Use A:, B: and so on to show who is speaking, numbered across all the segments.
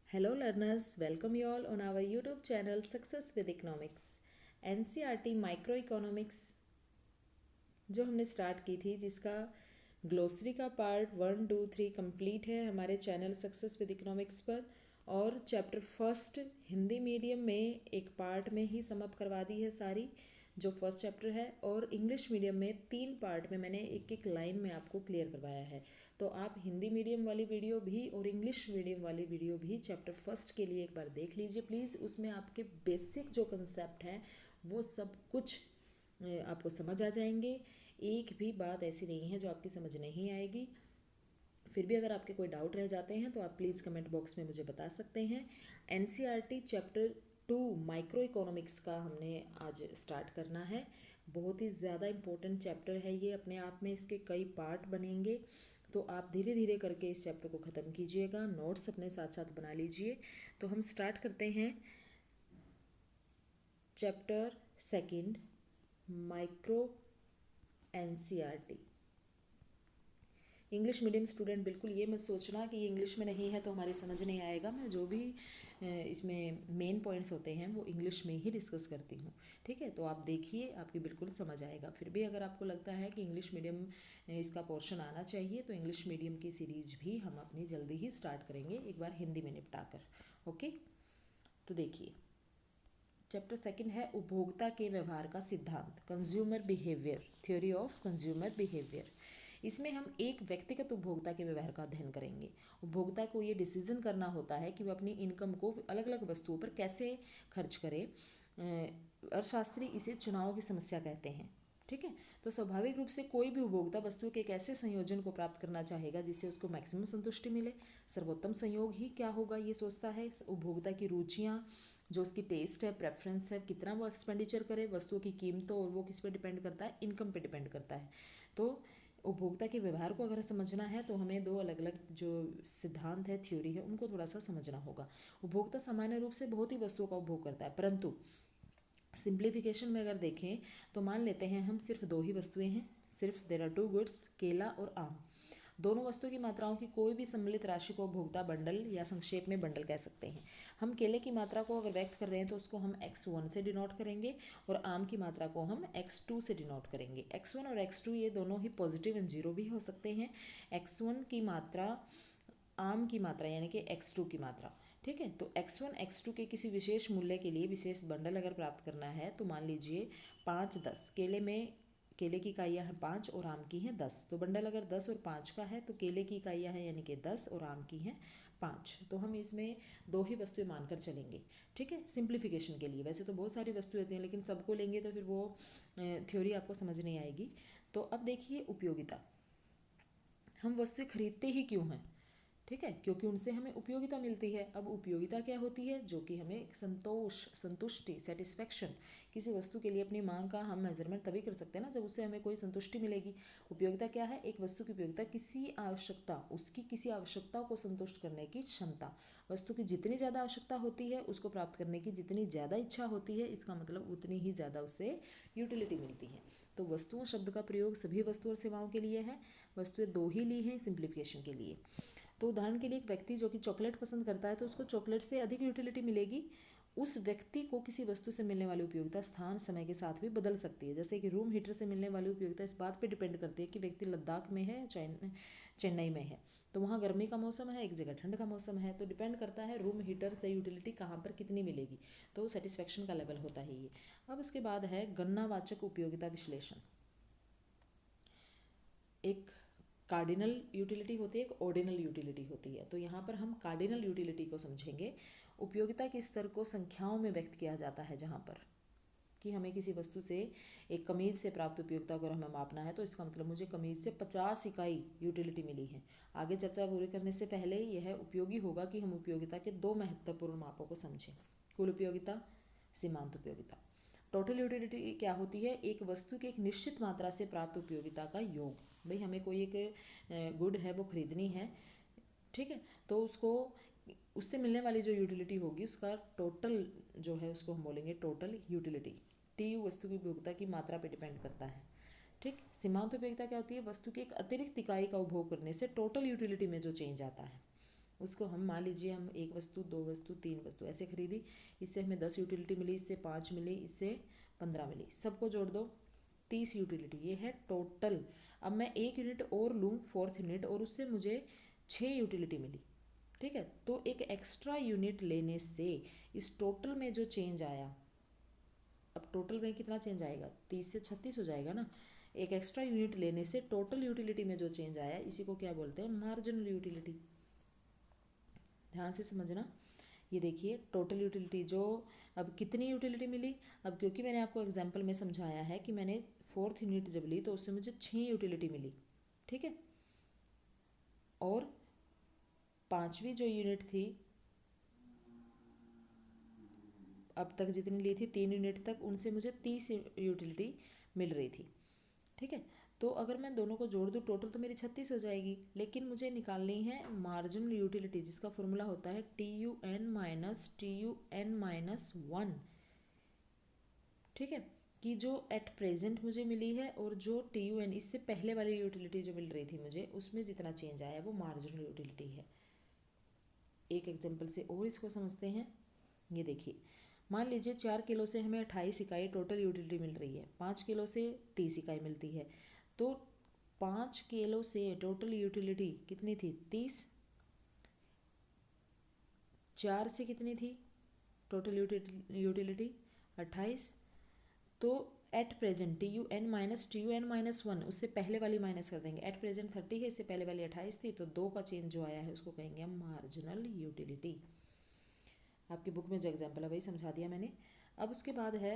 A: Hello learners, welcome you all on our YouTube channel Success with Economics. NCERT Microeconomics जो हमने start की थी, जिसका ग्लोसरी का पार्ट 1, 2, 3 कंप्लीट है हमारे चैनल सक्सेस विद इकोनॉमिक्स पर। और चैप्टर फर्स्ट हिंदी मीडियम में एक पार्ट में ही समअप करवा दी है सारी, जो फर्स्ट चैप्टर है। और इंग्लिश मीडियम में 3 पार्ट में मैंने एक एक लाइन में आपको क्लियर करवाया है। तो आप हिंदी मीडियम वाली वीडियो भी और इंग्लिश मीडियम वाली वीडियो भी चैप्टर फर्स्ट के लिए एक बार देख लीजिए प्लीज़। उसमें आपके बेसिक जो कंसेप्ट हैं वो सब कुछ आपको समझ आ जाएंगे। एक भी बात ऐसी नहीं है जो आपकी समझ नहीं आएगी। फिर भी अगर आपके कोई डाउट रह जाते हैं तो आप प्लीज़ कमेंट बॉक्स में मुझे बता सकते हैं। एनसीईआरटी चैप्टर 2 माइक्रो इकोनॉमिक्स का हमने आज स्टार्ट करना है। बहुत ही ज़्यादा इम्पोर्टेंट चैप्टर है ये, अपने आप में इसके कई पार्ट बनेंगे। तो आप धीरे धीरे करके इस चैप्टर को ख़त्म कीजिएगा, नोट्स अपने साथ साथ बना लीजिए। तो हम स्टार्ट करते हैं chapter second, micro NCERT. English medium student बिल्कुल ये मत सोचना कि ये इंग्लिश में नहीं है तो हमारी समझ नहीं आएगा। मैं जो भी इसमें मेन पॉइंट्स होते हैं वो इंग्लिश में ही डिस्कस करती हूँ, ठीक है। तो आप देखिए, आपकी बिल्कुल समझ आएगा। फिर भी अगर आपको लगता है कि इंग्लिश मीडियम इसका पोर्शन आना चाहिए तो इंग्लिश मीडियम की सीरीज भी हम अपनी जल्दी ही स्टार्ट करेंगे, एक बार हिंदी में निपटा कर। ओके, तो देखिए चैप्टर सेकंड है उपभोक्ता के व्यवहार का सिद्धांत, consumer behaviour, theory of consumer behaviour. इसमें हम एक व्यक्तिगत उपभोक्ता के व्यवहार का अध्ययन करेंगे। उपभोक्ता को ये डिसीजन करना होता है कि वह अपनी इनकम को अलग अलग वस्तुओं पर कैसे खर्च करे। अर्थशास्त्री इसे चुनाव की समस्या कहते हैं, ठीक है। तो स्वाभाविक रूप से कोई भी उपभोक्ता वस्तुओं के एक ऐसे संयोजन को प्राप्त करना चाहेगा जिससे उसको मैक्सिमम संतुष्टि मिले। सर्वोत्तम संयोग ही क्या होगा ये सोचता है। उपभोक्ता की रुचियाँ, जो उसकी टेस्ट है, प्रेफरेंस है, कितना वो एक्सपेंडिचर करे, वस्तुओं की कीमतों, और वो किस पे डिपेंड करता है, इनकम पे डिपेंड करता है। तो उपभोक्ता के व्यवहार को अगर समझना है तो हमें दो अलग अलग जो सिद्धांत है, थ्योरी है, उनको थोड़ा सा समझना होगा। उपभोक्ता सामान्य रूप से बहुत ही वस्तुओं का उपभोग करता है, परंतु सिंप्लीफिकेशन में अगर देखें तो मान लेते हैं हम सिर्फ 2 ही वस्तुएं हैं, सिर्फ देयर आर 2 गुड्स, केला और आम। दोनों वस्तुओं की मात्राओं की कोई भी सम्मिलित राशि को उपभोक्ता बंडल या संक्षेप में बंडल कह सकते हैं। हम केले की मात्रा को अगर व्यक्त कर रहे हैं तो उसको हम x1 से डिनोट करेंगे और आम की मात्रा को हम x2 से डिनोट करेंगे। x1 और x2 ये दोनों ही पॉजिटिव एंड जीरो भी हो सकते हैं। x1 की मात्रा आम की मात्रा यानी कि x2 की मात्रा, ठीक है। तो x1 x2 के किसी विशेष मूल्य के लिए विशेष बंडल अगर प्राप्त करना है तो मान लीजिए 5, 10। केले की इकाइयाँ हैं 5 और आम की हैं 10। तो बंडल अगर 10 और 5 का है तो केले की इकाइयाँ हैं यानी कि 10 और आम की हैं 5। तो हम इसमें 2 ही वस्तुएं मानकर चलेंगे, ठीक है, सिंप्लीफिकेशन के लिए। वैसे तो बहुत सारी वस्तुएं होती हैं लेकिन सबको लेंगे तो फिर वो थ्योरी आपको समझ नहीं आएगी। तो अब देखिए उपयोगिता। हम वस्तुएं खरीदते ही क्यों हैं, ठीक है, क्योंकि उनसे हमें उपयोगिता मिलती है। अब उपयोगिता क्या होती है, जो कि हमें एक संतुष्टि, सेटिस्फैक्शन, किसी वस्तु के लिए अपनी मांग का हम मेजरमेंट तभी कर सकते हैं ना जब उससे हमें कोई संतुष्टि मिलेगी। उपयोगिता क्या है, एक वस्तु की उपयोगिता उसकी किसी आवश्यकता को संतुष्ट करने की क्षमता। वस्तु की जितनी ज़्यादा आवश्यकता होती है उसको प्राप्त करने की जितनी ज़्यादा इच्छा होती है, इसका मतलब उतनी ही ज़्यादा उससे यूटिलिटी मिलती है। तो वस्तुओं शब्द का प्रयोग सभी वस्तु और सेवाओं के लिए है। वस्तुएं 2 ही ली हैं सिंप्लीफिकेशन के लिए। तो उदाहरण के लिए एक व्यक्ति जो कि चॉकलेट पसंद करता है तो उसको चॉकलेट से अधिक यूटिलिटी मिलेगी। उस व्यक्ति को किसी वस्तु से मिलने वाली उपयोगिता स्थान समय के साथ भी बदल सकती है। जैसे कि रूम हीटर से मिलने वाली उपयोगिता इस बात पे डिपेंड करती है कि व्यक्ति लद्दाख में है, चेन्नई में है, तो वहाँ गर्मी का मौसम है, एक जगह ठंड का मौसम है। तो डिपेंड करता है रूम हीटर से यूटिलिटी कहाँ पर कितनी मिलेगी। तो सेटिस्फेक्शन का लेवल होता है ये। अब उसके बाद है गणनावाचक उपयोगिता विश्लेषण। एक कार्डिनल यूटिलिटी होती है, एक ऑर्डिनल यूटिलिटी होती है। तो यहाँ पर हम कार्डिनल यूटिलिटी को समझेंगे। उपयोगिता के स्तर को संख्याओं में व्यक्त किया जाता है, जहाँ पर कि हमें किसी वस्तु से एक कमीज़ से प्राप्त उपयोगिता को हमें मापना है तो इसका मतलब मुझे कमीज़ से 50 इकाई यूटिलिटी मिली है। आगे चर्चा पूरी करने से पहले यह उपयोगी होगा कि हम उपयोगिता के 2 महत्वपूर्ण मापों को समझें, कुल उपयोगिता, सीमांत उपयोगिता। टोटल यूटिलिटी क्या होती है, एक वस्तु की एक निश्चित मात्रा से प्राप्त उपयोगिता का योग। भाई हमें कोई एक गुड है वो खरीदनी है, ठीक है, तो उसको उससे मिलने वाली जो यूटिलिटी होगी उसका टोटल जो है उसको हम बोलेंगे टोटल यूटिलिटी। टीयू वस्तु की उपयोगिता की मात्रा पर डिपेंड करता है, ठीक। सीमांत उपयोगिता क्या होती है, वस्तु की एक अतिरिक्त इकाई का उपभोग करने से टोटल यूटिलिटी में जो चेंज आता है। उसको हम मान लीजिए हम एक वस्तु, दो वस्तु, तीन वस्तु ऐसे खरीदी, इससे हमें 10 यूटिलिटी मिली, इससे 5 मिली, इससे 15 मिली, सबको जोड़ दो 30 यूटिलिटी, ये है टोटल। अब मैं एक यूनिट और लूँ, फोर्थ यूनिट, और उससे मुझे 6 यूटिलिटी मिली, ठीक है। तो एक एक्स्ट्रा यूनिट लेने से इस टोटल में जो चेंज आया, अब टोटल में कितना चेंज आएगा, 30 से 36 हो जाएगा ना। एक एक्स्ट्रा यूनिट लेने से टोटल यूटिलिटी में जो चेंज आया, इसी को क्या बोलते हैं, मार्जिनल यूटिलिटी। ध्यान से समझना। ये देखिए टोटल यूटिलिटी जो, अब कितनी यूटिलिटी मिली, अब क्योंकि मैंने आपको एग्जांपल में समझाया है कि मैंने फोर्थ यूनिट जब ली तो उससे मुझे 6 यूटिलिटी मिली, ठीक है। और पांचवी जो यूनिट थी, अब तक जितनी ली थी 3 यूनिट तक, उनसे मुझे 30 यूटिलिटी मिल रही थी, ठीक है। तो अगर मैं दोनों को जोड़ दूँ टोटल तो मेरी 36 हो जाएगी, लेकिन मुझे निकालनी है मार्जिनल यूटिलिटी, जिसका फॉर्मूला होता है TUN-1, ठीक है। कि जो एट प्रेजेंट मुझे मिली है और जो TUN इससे पहले वाली यूटिलिटी जो मिल रही थी मुझे, उसमें जितना चेंज आया वो मार्जिनल यूटिलिटी है। एक एग्जांपल से और इसको समझते हैं। ये देखिए, मान लीजिए 4 किलो से हमें 28 इकाई टोटल यूटिलिटी मिल रही है, 5 किलो से 30 इकाई मिलती है, तो 5 किलो से टोटल यूटिलिटी कितनी थी, 30। 4 से कितनी थी टोटल यूटिलिटी 28। तो एट प्रेजेंट TUN-1, उससे पहले वाली माइनस कर देंगे, एट प्रेजेंट 30 है, इससे पहले वाली 28 थी, तो 2 का चेंज जो आया है उसको कहेंगे हम मार्जिनल यूटिलिटी। आपकी बुक में जो एग्जाम्पल है वही समझा दिया मैंने। अब उसके बाद है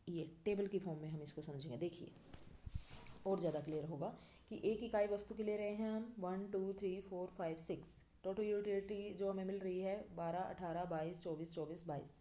A: ये टेबल की फॉर्म में हम इसको समझेंगे। देखिए और ज़्यादा क्लियर होगा कि एक इकाई वस्तु के ले रहे हैं हम 1 2 3 4 5 6, टोटल यूटिलिटी जो हमें मिल रही है 12 18 22 24 24 22।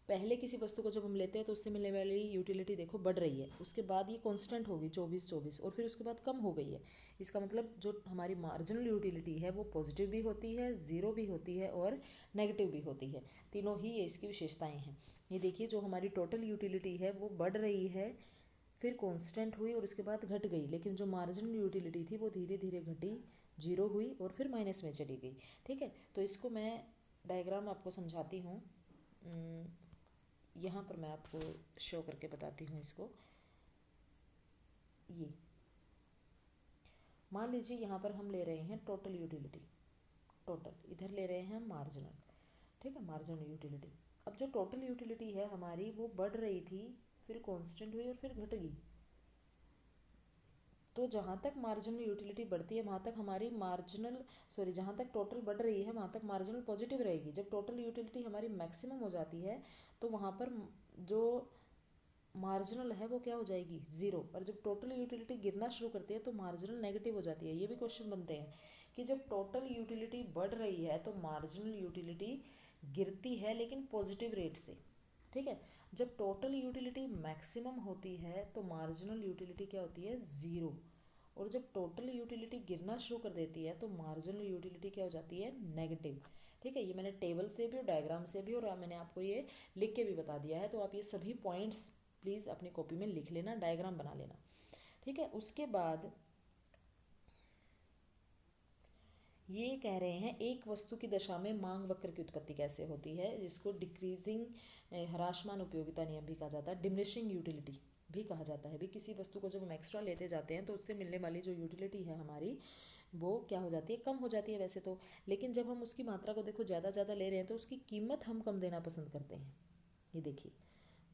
A: पहले किसी वस्तु को जब हम लेते हैं तो उससे मिलने वाली यूटिलिटी देखो बढ़ रही है, उसके बाद ये कांस्टेंट होगी 24 24, और फिर उसके बाद कम हो गई है। इसका मतलब जो हमारी मार्जिनल यूटिलिटी है वो पॉजिटिव भी होती है, ज़ीरो भी होती है और नेगेटिव भी होती है। तीनों ही ये इसकी विशेषताएं हैं। ये देखिए जो हमारी टोटल यूटिलिटी है वो बढ़ रही है, फिर कांस्टेंट हुई और उसके बाद घट गई, लेकिन जो मार्जिनल यूटिलिटी थी वो धीरे धीरे घटी, जीरो हुई और फिर माइनस में चली गई, ठीक है। तो इसको मैं डायग्राम आपको समझाती हूँ, यहाँ पर मैं आपको शो करके बताती हूँ इसको। ये मान लीजिए यहाँ पर हम ले रहे हैं टोटल यूटिलिटी, टोटल इधर ले रहे हैं मार्जिनल, ठीक है, मार्जिनल यूटिलिटी। अब जो टोटल यूटिलिटी है हमारी वो बढ़ रही थी, फिर कांस्टेंट हुई और फिर घट गई। तो जहाँ तक मार्जिनल यूटिलिटी बढ़ती है वहाँ तक हमारी जहाँ तक टोटल बढ़ रही है वहाँ तक मार्जिनल पॉजिटिव रहेगी। जब टोटल यूटिलिटी हमारी मैक्सिमम हो जाती है तो वहाँ पर जो मार्जिनल है वो क्या हो जाएगी, ज़ीरो। और जब टोटल यूटिलिटी गिरना शुरू करती है तो मार्जिनल नेगेटिव हो जाती है। ये भी क्वेश्चन बनते हैं कि जब टोटल यूटिलिटी बढ़ रही है तो मार्जिनल यूटिलिटी गिरती है लेकिन पॉजिटिव रेट से, ठीक है। जब टोटल यूटिलिटी मैक्सिमम होती है तो मार्जिनल यूटिलिटी क्या होती है, ज़ीरो। और जब टोटल यूटिलिटी गिरना शुरू कर देती है तो मार्जिनल यूटिलिटी क्या हो जाती है, नेगेटिव, ठीक है। ये मैंने टेबल से भी और डायग्राम से भी और मैंने आपको ये लिख के भी बता दिया है, तो आप ये सभी पॉइंट्स प्लीज़ अपनी कॉपी में लिख लेना, डायग्राम बना लेना, ठीक है। उसके बाद ये कह रहे हैं एक वस्तु की दशा में मांग वक्र की उत्पत्ति कैसे होती है, जिसको डिक्रीजिंग ह्रासमान उपयोगिता नियम भी कहा जाता है, डिमिनिशिंग यूटिलिटी भी कहा जाता है। भी किसी वस्तु को जब हम एक्स्ट्रा लेते जाते हैं तो उससे मिलने वाली जो यूटिलिटी है हमारी वो क्या हो जाती है, कम हो जाती है वैसे तो, लेकिन जब हम उसकी मात्रा को देखो ज़्यादा ज़्यादा ले रहे हैं तो उसकी कीमत हम कम देना पसंद करते हैं। ये देखिए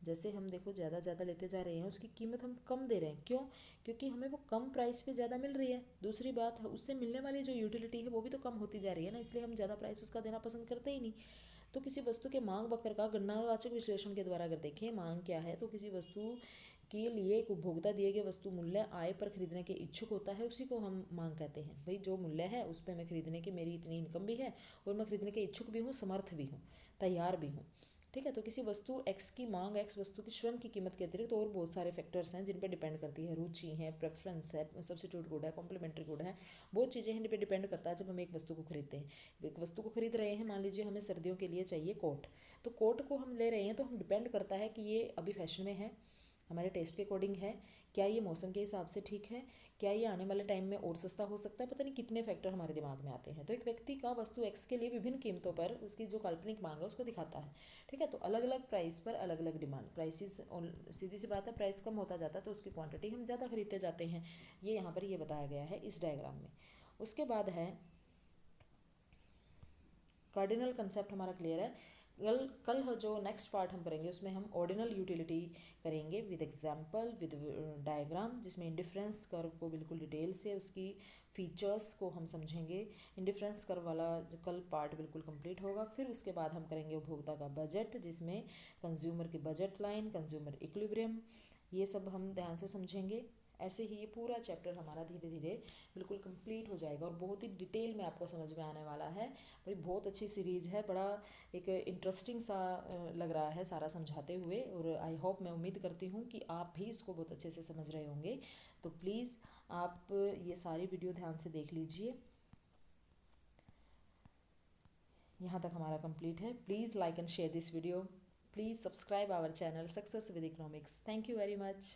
A: जैसे हम देखो ज़्यादा ज़्यादा लेते जा रहे हैं उसकी कीमत हम कम दे रहे हैं, क्यों, क्योंकि हमें वो कम प्राइस पे ज़्यादा मिल रही है। दूसरी बात उससे मिलने वाली जो यूटिलिटी है वो भी तो कम होती जा रही है ना, इसलिए हम ज़्यादा प्राइस उसका देना पसंद करते ही नहीं। तो किसी वस्तु के मांग वक्र का गणनावाचक विश्लेषण के द्वारा अगर देखें मांग क्या है, तो किसी वस्तु के लिए एक उपभोक्ता दिए गए वस्तु मूल्य आय पर खरीदने के इच्छुक होता है, उसी को हम मांग कहते हैं। भाई जो मूल्य है उस पर मैं खरीदने की मेरी इतनी इनकम भी है और मैं खरीदने के इच्छुक भी हूँ, समर्थ भी हूँ, तैयार भी हूँ, ठीक है। तो किसी वस्तु एक्स की मांग एक्स वस्तु की स्वयं की कीमत के अतिरिक्त और बहुत सारे फैक्टर्स हैं जिन पर डिपेंड करती है, रुचि है, प्रेफरेंस है, सब्सिट्यूट गुड है, कॉम्प्लीमेंट्री गुड है, बहुत चीज़ें हैं जिन पर डिपेंड करता है। जब हम एक वस्तु को खरीदते हैं, एक वस्तु को खरीद रहे हैं, मान लीजिए हमें सर्दियों के लिए चाहिए कोट, तो कोट को हम ले रहे हैं तो हम डिपेंड करता है कि ये अभी फैशन में है, हमारे टेस्ट के अकॉर्डिंग है, क्या ये मौसम के हिसाब से ठीक है, क्या ये आने वाले टाइम में और सस्ता हो सकता है, पता नहीं कितने फैक्टर हमारे दिमाग में आते हैं। तो एक व्यक्ति का वस्तु एक्स के लिए विभिन्न कीमतों पर उसकी जो काल्पनिक मांग है उसको दिखाता है, ठीक है। तो अलग अलग प्राइस पर अलग अलग डिमांड, प्राइसेस, सीधी सी बात है, प्राइस कम होता जाता है तो उसकी क्वांटिटी हम ज़्यादा खरीदते जाते हैं। ये यहाँ पर ये बताया गया है इस डायग्राम में। उसके बाद है कार्डिनल कंसेप्ट हमारा क्लियर है। कल जो नेक्स्ट पार्ट हम करेंगे उसमें हम ऑर्डिनल यूटिलिटी करेंगे विद एग्जांपल, विद डायग्राम, जिसमें इंडिफरेंस कर्व को बिल्कुल डिटेल से उसकी फीचर्स को हम समझेंगे। इंडिफरेंस कर्व वाला जो कल पार्ट बिल्कुल कंप्लीट होगा। फिर उसके बाद हम करेंगे उपभोक्ता का बजट, जिसमें कंज्यूमर की बजट लाइन, कंज्यूमर इक्विलिब्रियम, ये सब हम ध्यान से समझेंगे। ऐसे ही ये पूरा चैप्टर हमारा धीरे धीरे बिल्कुल कंप्लीट हो जाएगा और बहुत ही डिटेल में आपको समझ में आने वाला है। भाई बहुत अच्छी सीरीज़ है, बड़ा एक इंटरेस्टिंग सा लग रहा है सारा समझाते हुए, और आई होप, मैं उम्मीद करती हूँ कि आप भी इसको बहुत अच्छे से समझ रहे होंगे। तो प्लीज़ आप ये सारी वीडियो ध्यान से देख लीजिए। यहाँ तक हमारा कंप्लीट है। Please like and share this video. Please subscribe our channel success with economics. Thank you very much.